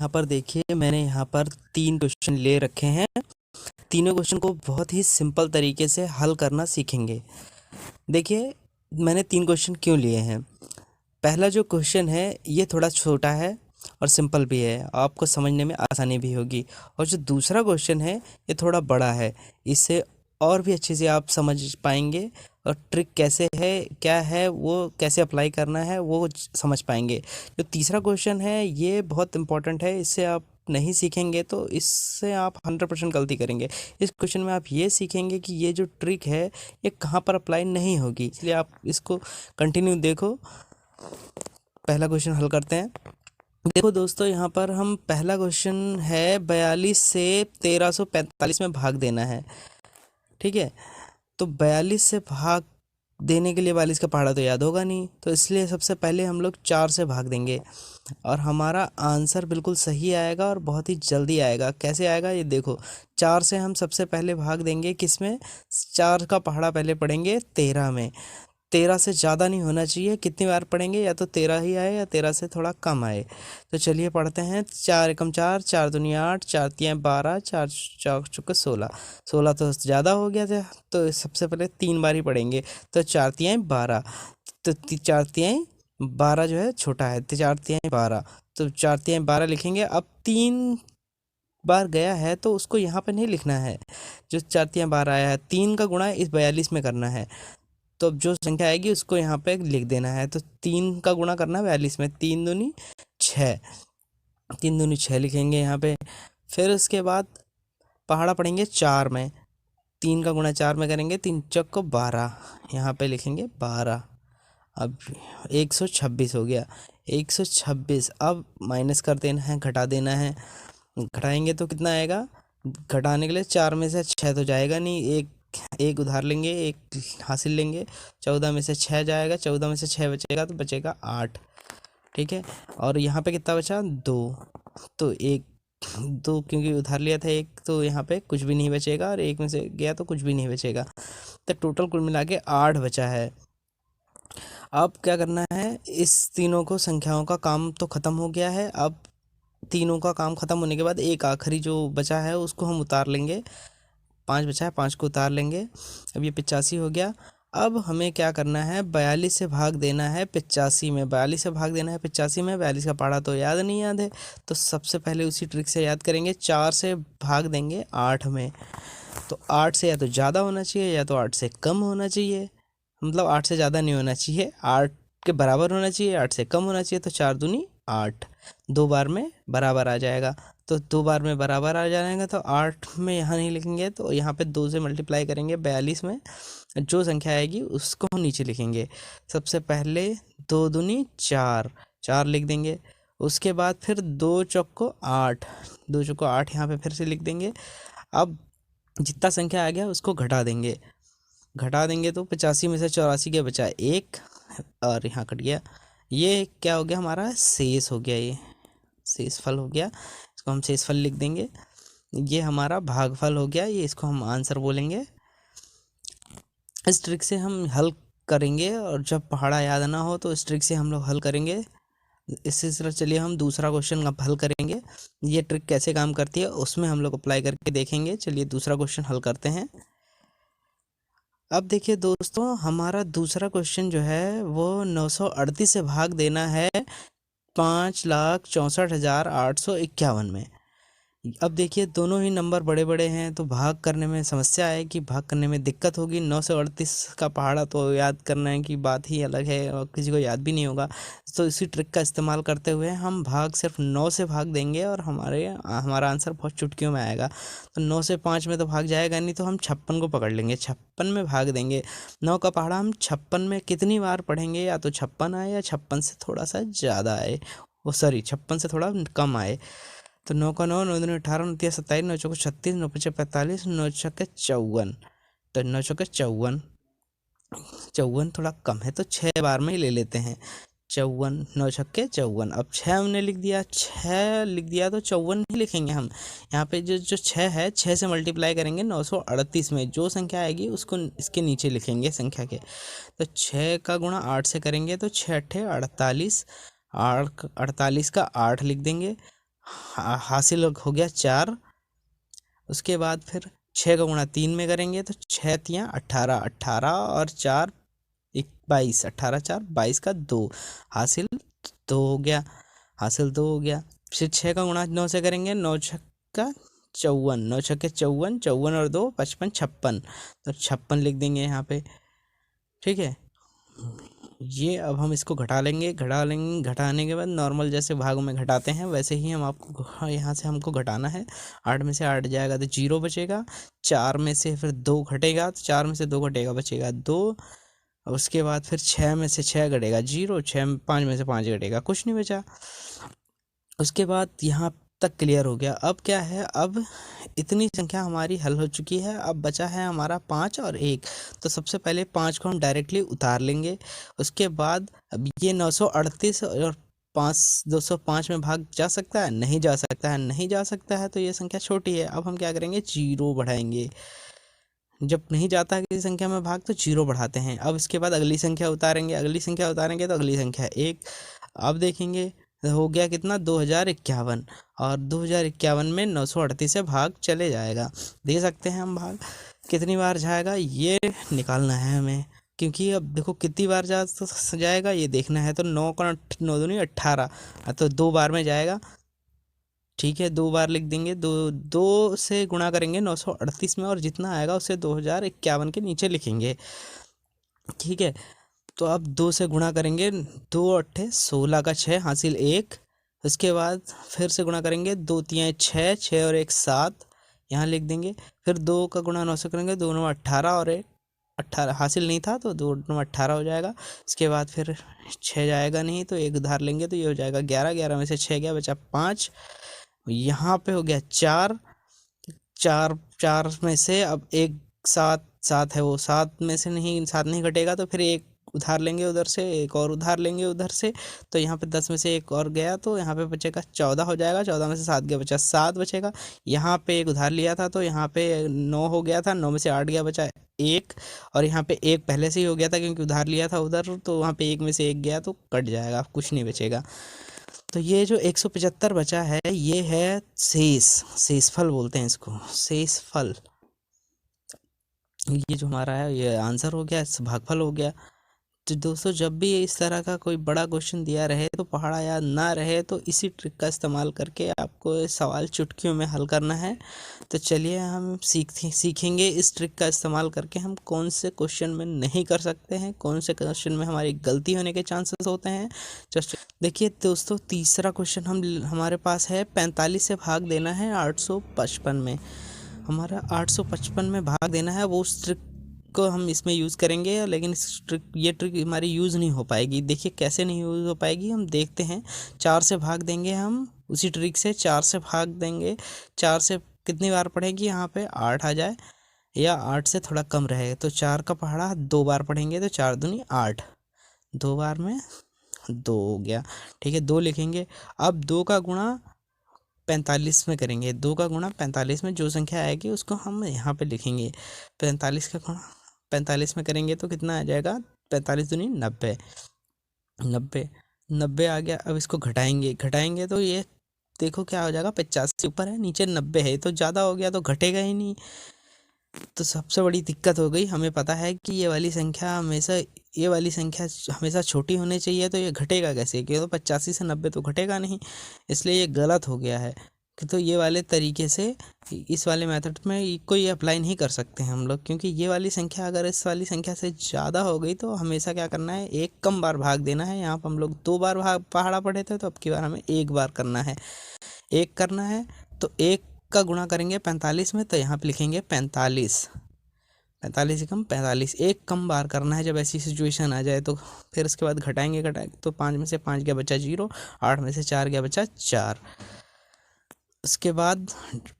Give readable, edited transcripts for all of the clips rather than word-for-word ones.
यहाँ पर देखिए, मैंने यहाँ पर 3 क्वेश्चन ले रखे हैं। तीनों क्वेश्चन को बहुत ही सिंपल तरीके से हल करना सीखेंगे। देखिए, मैंने 3 क्वेश्चन क्यों लिए हैं। पहला जो क्वेश्चन है ये थोड़ा छोटा है और सिंपल भी है, आपको समझने में आसानी भी होगी। और जो दूसरा क्वेश्चन है ये थोड़ा बड़ा है, इससे और भी अच्छे से आप समझ पाएंगे और ट्रिक कैसे है, क्या है, वो कैसे अप्लाई करना है वो समझ पाएंगे। जो तीसरा क्वेश्चन है ये बहुत इंपॉर्टेंट है, इससे आप नहीं सीखेंगे तो इससे आप 100% गलती करेंगे। इस क्वेश्चन में आप ये सीखेंगे कि ये जो ट्रिक है ये कहाँ पर अप्लाई नहीं होगी, इसलिए आप इसको कंटिन्यू देखो। पहला क्वेश्चन हल करते हैं। देखो दोस्तों, यहाँ पर हम पहला क्वेश्चन है 42 से 1345 में भाग देना है। ठीक है, तो 42 से भाग देने के लिए 42 का पहाड़ा तो याद होगा नहीं, तो इसलिए सबसे पहले हम लोग 4 से भाग देंगे और हमारा आंसर बिल्कुल सही आएगा और बहुत ही जल्दी आएगा। कैसे आएगा ये देखो, 4 से हम सबसे पहले भाग देंगे किसमें, 4 का पहाड़ा पहले पढ़ेंगे 13 में। 13 से ज़्यादा नहीं होना चाहिए, कितनी बार पढ़ेंगे, या तो 13 ही आए या 13 से थोड़ा कम आए। तो चलिए पढ़ते हैं। 4 एकम 4, 4 दूनी 8, 4 तियाँ 12, 4 चौक चौके 16। 16 तो ज़्यादा हो गया था, तो सबसे पहले 3 बार ही पढ़ेंगे। तो 4 तियाँ 12, तो 4 तियाँ 12 जो है छोटा है, तो 4 तियाँ 12, तो 4 तियाँ 12 लिखेंगे। अब 3 बार गया है तो उसको यहाँ पे नहीं लिखना है। जो 4 तियाँ 12 आया है, 3 का गुणा इस 42 में करना है, तो अब जो संख्या आएगी उसको यहाँ पे लिख देना है। तो 3 का गुणा करना है 42 में, 3 दूनी 6, 3 दूनी 6 लिखेंगे यहाँ पे। फिर उसके बाद पहाड़ा पढ़ेंगे 4 में, 3 का गुणा 4 में करेंगे, 3 चौक को 12, यहाँ पे लिखेंगे 12। अब 126 हो गया, 126। अब माइनस कर देना है, घटा देना है। घटाएंगे तो कितना आएगा, घटाने के लिए 4 में से 6 तो जाएगा नहीं, एक उधार लेंगे, एक हासिल लेंगे। 14 में से 6 जाएगा, 14 में से 6 बचेगा तो बचेगा 8। ठीक है, और यहाँ पे कितना बचा, 2। तो एक 2 क्योंकि उधार लिया था एक, तो यहाँ पे कुछ भी नहीं बचेगा, और एक में से गया तो कुछ भी नहीं बचेगा। तो टोटल कुल मिला के 8 बचा है। अब क्या करना है, इस तीनों को संख्याओं का काम तो ख़त्म हो गया है। अब तीनों का काम ख़त्म होने के बाद एक आखिरी जो बचा है उसको हम उतार लेंगे। 5 बचा है, 5 को उतार लेंगे। अब ये 85 हो गया। अब हमें क्या करना है, 42 से भाग देना है 85 में, 42 से भाग देना है 85 में। 42 का पहाड़ा तो याद नहीं, याद है तो सबसे पहले उसी ट्रिक से याद करेंगे। 4 से भाग देंगे 8 में, तो 8 से या तो ज़्यादा होना चाहिए या तो 8 से कम होना चाहिए। मतलब 8 से ज़्यादा नहीं होना चाहिए, 8 के बराबर होना चाहिए, 8 से कम होना चाहिए। तो 4 दूनी 8, 2 बार में बराबर आ जाएगा। तो 2 बार में बराबर आ जाएगा, तो 8 में यहाँ नहीं लिखेंगे, तो यहाँ पे 2 से मल्टीप्लाई करेंगे 42 में। जो संख्या आएगी उसको हम नीचे लिखेंगे। सबसे पहले 2 दूनी 4, 4 लिख देंगे। उसके बाद फिर 2 चौक को 8, 2 चौक को 8 यहाँ पे फिर से लिख देंगे। अब जितना संख्या आ गया उसको घटा देंगे, घटा देंगे तो 85 में से 84 के बचा 1, और यहाँ कट गया। ये क्या हो गया, हमारा शेष हो गया, ये शेष फल हो गया। इसको हम शेष फल लिख देंगे। ये हमारा भागफल हो गया, ये इसको हम आंसर बोलेंगे। इस ट्रिक से हम हल करेंगे, और जब पहाड़ा याद ना हो तो इस ट्रिक से हम लोग हल करेंगे। इसी तरह चलिए हम दूसरा क्वेश्चन अब हल करेंगे। ये ट्रिक कैसे काम करती है उसमें हम लोग अप्लाई करके देखेंगे। चलिए दूसरा क्वेश्चन हल करते हैं। अब देखिए दोस्तों, हमारा दूसरा क्वेश्चन जो है वो 938 से भाग देना है 5,64,851 में। अब देखिए दोनों ही नंबर बड़े बड़े हैं, तो भाग करने में समस्या आएगी, भाग करने में दिक्कत होगी। 938 का पहाड़ा तो याद करने की बात ही अलग है और किसी को याद भी नहीं होगा। तो इसी ट्रिक का इस्तेमाल करते हुए हम भाग सिर्फ 9 से भाग देंगे और हमारा आंसर बहुत चुटकियों में आएगा। तो 9 से 5 में तो भाग जाएगा नहीं, तो हम 56 को पकड़ लेंगे, 56 में भाग देंगे। 9 का पहाड़ा हम 56 में कितनी बार पढ़ेंगे, या तो 56 आए या 56 से थोड़ा सा ज़्यादा आए, वो सॉरी 56 से थोड़ा कम आए। तो 9 का 9, 9 दूनी 18, 9 तिया 27, 9 चौके 36, 9 पचे 45, 9 छक्के 54। तो 9 चौके 54, 54 थोड़ा कम है तो 6 बार में ही ले लेते हैं। 54, 9 छक्के 54। अब 6 हमने लिख दिया, 6 लिख दिया तो 54 नहीं लिखेंगे हम। यहाँ पे जो 6 है, 6 से मल्टीप्लाई करेंगे 938 में। जो संख्या आएगी उसको इसके नीचे लिखेंगे संख्या के। तो 6 का गुणा 8 से करेंगे तो 6 अट्ठे 48, 48 का 8 लिख देंगे। हासिल हो गया 4। उसके बाद फिर 6 का गुणा 3 में करेंगे तो 6 तियाँ 18, 18 और 4 22, 18 4 22 का 2 हासिल 2 हो गया, हासिल 2 हो गया। फिर 6 का गुणा 9 से करेंगे, 9 छक्का 54, 9 छक्के 54, 54 और 2 55, 56, तो 56 लिख देंगे यहाँ पे। ठीक है, ये अब हम इसको घटा लेंगे, घटाने के बाद नॉर्मल जैसे भागों में घटाते हैं वैसे ही हम आपको यहाँ से हमको घटाना है। 8 में से 8 जाएगा तो 0 बचेगा, 4 में से फिर 2 घटेगा तो 4 में से 2 घटेगा बचेगा 2। उसके बाद फिर 6 में से 6 घटेगा 0, 5 में से 5 घटेगा कुछ नहीं बचा। उसके बाद यहाँ तक क्लियर हो गया। अब क्या है, अब इतनी संख्या हमारी हल हो चुकी है, अब बचा है हमारा 5 और 1। तो सबसे पहले 5 को हम डायरेक्टली उतार लेंगे। उसके बाद अब ये 938 और 5 205 में भाग जा सकता है, नहीं जा सकता है, नहीं जा सकता है तो ये संख्या छोटी है। अब हम क्या करेंगे, 0 बढ़ाएंगे। जब नहीं जाता है किसी संख्या में भाग तो 0 बढ़ाते हैं। अब इसके बाद अगली संख्या उतारेंगे, अगली संख्या उतारेंगे तो अगली संख्या 1। अब देखेंगे हो गया कितना, 2051, और 2051 में 938 से भाग चले जाएगा। दे सकते हैं हम भाग कितनी बार जाएगा ये निकालना है हमें, क्योंकि अब देखो कितनी बार जाएगा ये देखना है। तो 9 का 9 दूनी 18, तो 2 बार में जाएगा। ठीक है, 2 बार लिख देंगे, 2 से गुणा करेंगे 938 में, और जितना आएगा उसे 2051 के नीचे लिखेंगे। ठीक है, तो अब 2 से गुणा करेंगे, 2 अट्ठे 16 का 6 हासिल 1। उसके बाद फिर से गुणा करेंगे, 2 तियाँ 6, 6 और 1 7, यहाँ लिख देंगे। फिर 2 का गुणा 9 से करेंगे, 2 9 18 और 1 18 हासिल नहीं था तो 2 9 18 हो जाएगा। इसके बाद फिर 6 जाएगा नहीं तो 1 उधार लेंगे तो ये हो जाएगा 11, 11 में से 6 गया बचा 5। यहाँ पे हो गया 4, 4 4 में से अब एक 7 7 है, वो 7 में से नहीं, 7 नहीं घटेगा तो फिर एक उधार लेंगे उधर से, एक और उधार लेंगे उधर से। तो यहाँ पे 10 में से एक और गया तो यहाँ पे बचेगा 14 हो जाएगा, 14 में से 7 गया बचा 7 बचेगा। यहाँ पे एक उधार लिया था तो यहाँ पे 9 हो गया था, 9 में से 8 गया बचा 1, और यहाँ पे एक पहले से ही हो गया था क्योंकि उधार लिया था उधर, तो वहाँ पे 1 में से 1 गया तो कट जाएगा, कुछ नहीं बचेगा। तो ये जो 175 बचा है ये है शेषफल बोलते हैं इसको, शेषफल। ये जो हमारा है ये आंसर हो गया, भागफल हो गया। तो दोस्तों जब भी इस तरह का कोई बड़ा क्वेश्चन दिया रहे तो पहाड़ा याद ना रहे तो इसी ट्रिक का इस्तेमाल करके आपको ये सवाल चुटकियों में हल करना है। तो चलिए हम सीखेंगे इस ट्रिक का इस्तेमाल करके हम कौन से क्वेश्चन में नहीं कर सकते हैं, कौन से क्वेश्चन में हमारी गलती होने के चांसेस होते हैं। जस्ट देखिए दोस्तों, तीसरा क्वेश्चन हमारे पास है 45 से भाग देना है 855 में। हमारा 855 में भाग देना है, वो उस ट्रिक को हम इसमें यूज़ करेंगे, लेकिन ये ट्रिक हमारी यूज़ नहीं हो पाएगी। देखिए कैसे नहीं यूज़ हो पाएगी, हम देखते हैं। 4 से भाग देंगे हम उसी ट्रिक से, 4 से भाग देंगे। 4 से कितनी बार पढ़ेंगे, यहाँ पे 8 आ जाए या 8 से थोड़ा कम रहे तो 4 का पहाड़ा 2 बार पढ़ेंगे तो 4 दूनी 8, 2 बार में 2 हो गया। ठीक है, 2 लिखेंगे। अब 2 का गुणा 45 में करेंगे, 2 का गुणा 45 में जो संख्या आएगी उसको हम यहाँ पे लिखेंगे। 45 का गुणा 45 में करेंगे तो कितना आ जाएगा, 45 दूनी 90, 90 90 आ गया। अब इसको घटाएंगे तो ये देखो क्या हो जाएगा, 50 से ऊपर है, नीचे 90 है, तो ज़्यादा हो गया तो घटेगा ही नहीं। तो सबसे बड़ी दिक्कत हो गई, हमें पता है कि ये वाली संख्या हमेशा छोटी होनी चाहिए, तो ये घटेगा कैसे, क्योंकि तो 85 से 90 तो घटेगा नहीं, इसलिए ये गलत हो गया है। कि तो ये वाले तरीके से इस वाले मेथड में कोई अप्लाई नहीं कर सकते हैं हम लोग, क्योंकि ये वाली संख्या अगर इस वाली संख्या से ज़्यादा हो गई तो हमेशा क्या करना है, एक कम बार भाग देना है। यहाँ पर हम लोग 2 बार पहाड़ा पढ़े थे तो अब की बार हमें 1 बार करना है, 1 करना है। तो 1 का गुणा करेंगे 45 में तो यहाँ पे लिखेंगे 45, 45 से कम 45, एक कम बार करना है जब ऐसी सिचुएशन आ जाए तो। फिर उसके बाद घटाएंगे तो 5 में से 5 गया बचा 0, 8 में से 4 गया बचा 4। उसके बाद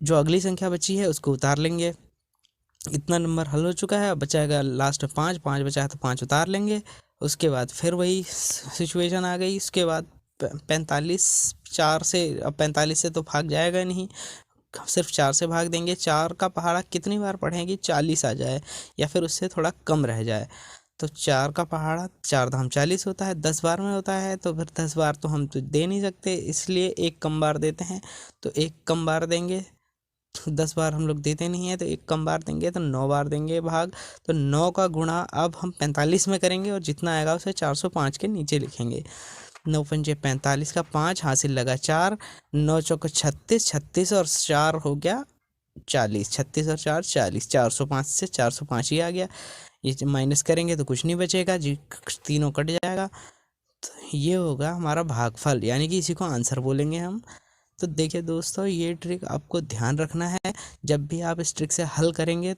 जो अगली संख्या बची है उसको उतार लेंगे। इतना नंबर हल हो चुका है, अब बचाएगा लास्ट में 5, 5 बचा है तो 5 उतार लेंगे। उसके बाद फिर वही सिचुएशन आ गई। उसके बाद 45 4 से, अब 45 से तो भाग जाएगा नहीं, सिर्फ 4 से भाग देंगे। 4 का पहाड़ा कितनी बार पढ़ेंगे, 40 आ जाए या फिर उससे थोड़ा कम रह जाए तो 4 का पहाड़ा 4 धाम 40 होता है, 10 बार में होता है, तो फिर 10 बार तो हम तो दे नहीं सकते, इसलिए एक कम बार देते हैं। तो एक कम बार देंगे, 10 बार हम लोग देते नहीं हैं तो एक कम बार देंगे, तो 9 बार देंगे भाग। तो 9 का गुणा अब हम 45 में करेंगे और जितना आएगा उसे 405 के नीचे लिखेंगे। 9 पंजे 45 का 5 हासिल लगा 4, 9 चौको 36, 36 और 4 हो गया 40, 36 और 4 40, 405 से 405 ही आ गया। ये माइनस करेंगे तो कुछ नहीं बचेगा जी, तीनों कट जाएगा। तो ये होगा हमारा भागफल, यानी कि इसी को आंसर बोलेंगे हम। तो देखिए दोस्तों, ये ट्रिक आपको ध्यान रखना है, जब भी आप इस ट्रिक से हल करेंगे